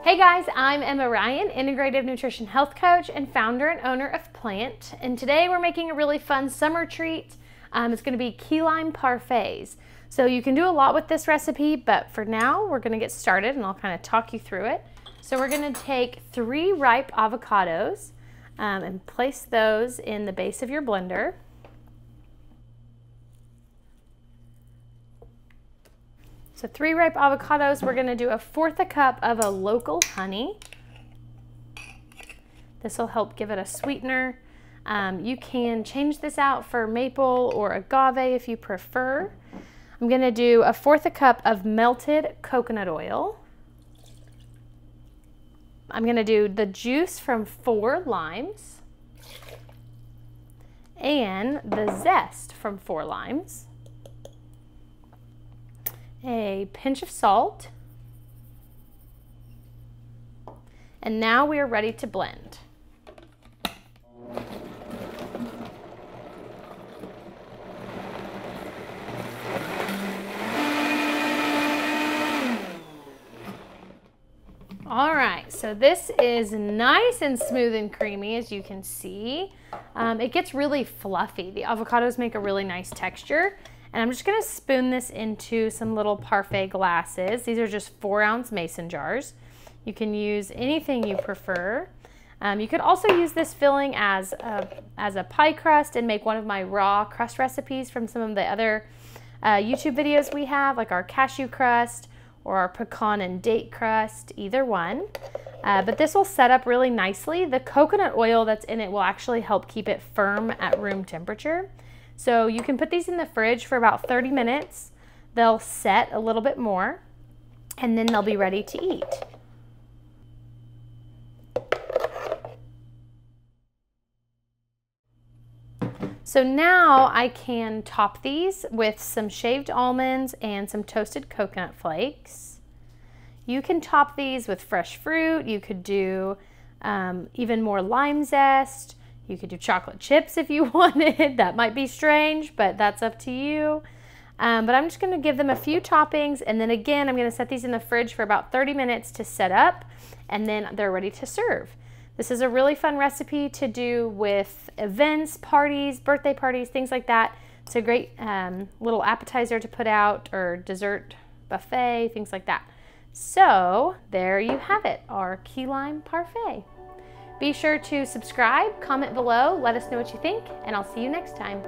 Hey guys, I'm Emma Ryan, Integrative Nutrition Health Coach and founder and owner of Plant. And today we're making a really fun summer treat. It's going to be key lime parfaits. So you can do a lot with this recipe, but for now we're going to get started and I'll kind of talk you through it. So we're going to take 3 ripe avocados and place those in the base of your blender. So 3 ripe avocados, we're going to do 1/4 cup of a local honey. This will help give it a sweetener. You can change this out for maple or agave if you prefer. I'm going to do 1/4 cup of melted coconut oil. I'm going to do the juice from 4 limes and the zest from 4 limes. A pinch of salt, and now we are ready to blend. All right, so this is nice and smooth and creamy, as you can see. It gets really fluffy. The avocados make a really nice texture. And I'm just going to spoon this into some little parfait glasses. These are just 4-ounce mason jars. You can use anything you prefer. You could also use this filling as a pie crust and make one of my raw crust recipes from some of the other YouTube videos we have, like our cashew crust or our pecan and date crust, either one. But this will set up really nicely. The coconut oil that's in it will actually help keep it firm at room temperature. So you can put these in the fridge for about 30 minutes. They'll set a little bit more, and then they'll be ready to eat. So now I can top these with some shaved almonds and some toasted coconut flakes. You can top these with fresh fruit. You could do even more lime zest. You could do chocolate chips if you wanted. That might be strange, but that's up to you. But I'm just going to give them a few toppings, and then again, I'm going to set these in the fridge for about 30 minutes to set up, and then they're ready to serve. This is a really fun recipe to do with events, parties, birthday parties, things like that. It's a great little appetizer to put out, or dessert buffet, things like that. So there you have it, our key lime parfait. Be sure to subscribe, comment below, let us know what you think, and I'll see you next time.